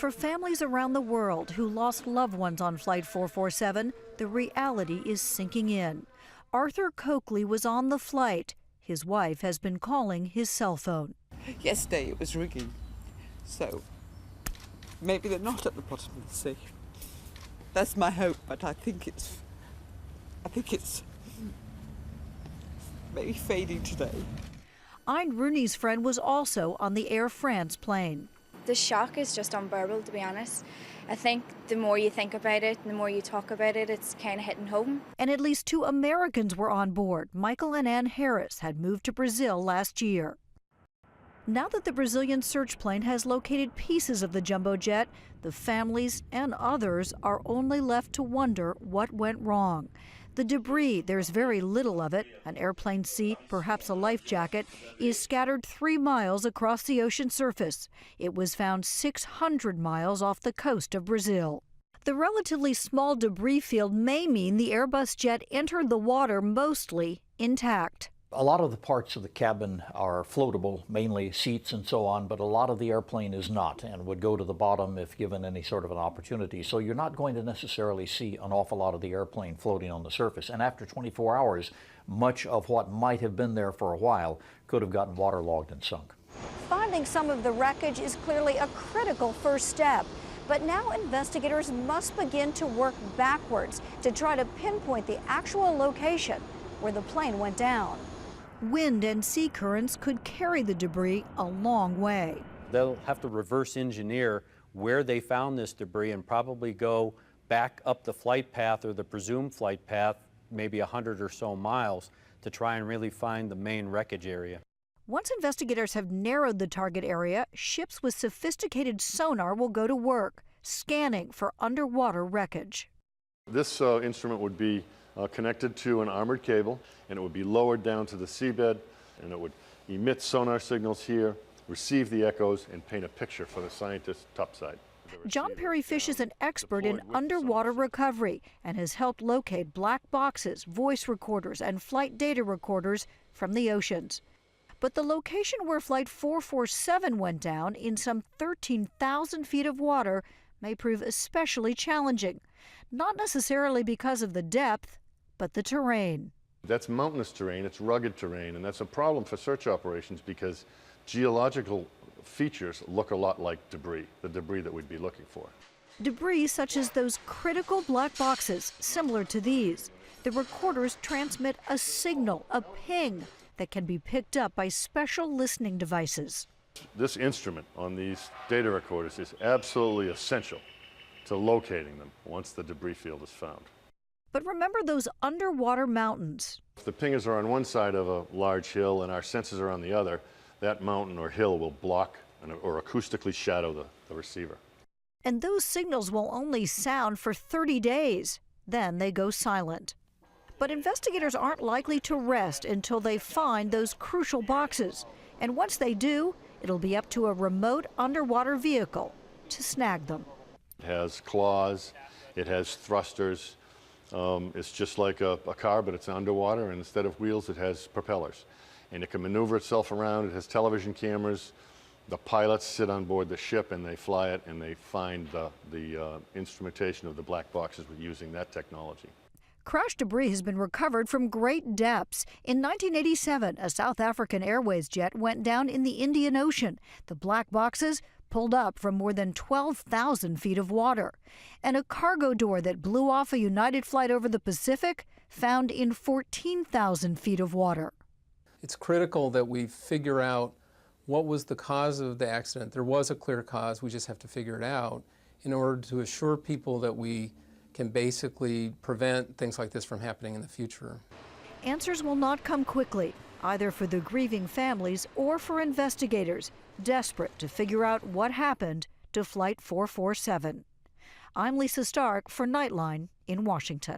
For families around the world who lost loved ones on Flight 447, the reality is sinking in. Arthur Coakley was on the flight. His wife has been calling his cell phone. Yesterday it was ringing, so maybe they're not at the bottom of the sea. That's my hope, but I think it's maybe fading today. Ayn Rooney's friend was also on the Air France plane. The shock is just unbearable, to be honest. I think the more you think about it, the more you talk about it, it's kind of hitting home. And at least 2 Americans were on board. Michael and Ann Harris had moved to Brazil last year. Now that the Brazilian search plane has located pieces of the jumbo jet, the families and others are only left to wonder what went wrong. The debris, there's very little of it, an airplane seat, perhaps a life jacket, is scattered 3 miles across the ocean surface. It was found 600 miles off the coast of Brazil. The relatively small debris field may mean the Airbus jet entered the water mostly intact. A lot of the parts of the cabin are floatable, mainly seats and so on, but a lot of the airplane is not and would go to the bottom if given any sort of an opportunity. So you're not going to necessarily see an awful lot of the airplane floating on the surface. And after 24 hours, much of what might have been there for a while could have gotten waterlogged and sunk. Finding some of the wreckage is clearly a critical first step. But now investigators must begin to work backwards to try to pinpoint the actual location where the plane went down. Wind and sea currents could carry the debris a long way. They'll have to reverse engineer where they found this debris and probably go back up the flight path or the presumed flight path, maybe 100 or so miles, to try and really find the main wreckage area. Once investigators have narrowed the target area, ships with sophisticated sonar will go to work, scanning for underwater wreckage. This instrument would be connected to an armored cable, and it would be lowered down to the seabed, and it would emit sonar signals here, receive the echoes, and paint a picture for the scientists topside. John Perry Fish is an expert in underwater recovery and has helped locate black boxes, voice recorders, and flight data recorders from the oceans. But the location where Flight 447 went down, in some 13,000 feet of water, may prove especially challenging. Not necessarily because of the depth, but the terrain. That's mountainous terrain, it's rugged terrain, and that's a problem for search operations because geological features look a lot like debris, the debris that we'd be looking for. Debris such as those critical black boxes, similar to these. The recorders transmit a signal, a ping, that can be picked up by special listening devices. This instrument on these data recorders is absolutely essential to locating them once the debris field is found. But remember those underwater mountains. If the pingers are on one side of a large hill and our sensors are on the other, that mountain or hill will block or acoustically shadow the receiver. And those signals will only sound for 30 days. Then they go silent. But investigators aren't likely to rest until they find those crucial boxes. And once they do, it'll be up to a remote underwater vehicle to snag them. It has claws, it has thrusters. It's just like a car, but it's underwater, and instead of wheels, it has propellers. And it can maneuver itself around. It has television cameras. The pilots sit on board the ship, and they fly it, and they find the instrumentation of the black boxes with using that technology. Crash debris has been recovered from great depths. In 1987, a South African Airways jet went down in the Indian Ocean. The black boxes pulled up from more than 12,000 feet of water. And a cargo door that blew off a United flight over the Pacific found in 14,000 feet of water. It's critical that we figure out what was the cause of the accident. There was a clear cause, we just have to figure it out in order to assure people that we can basically prevent things like this from happening in the future. Answers will not come quickly, either for the grieving families or for investigators desperate to figure out what happened to Flight 447. I'm Lisa Stark for Nightline in Washington.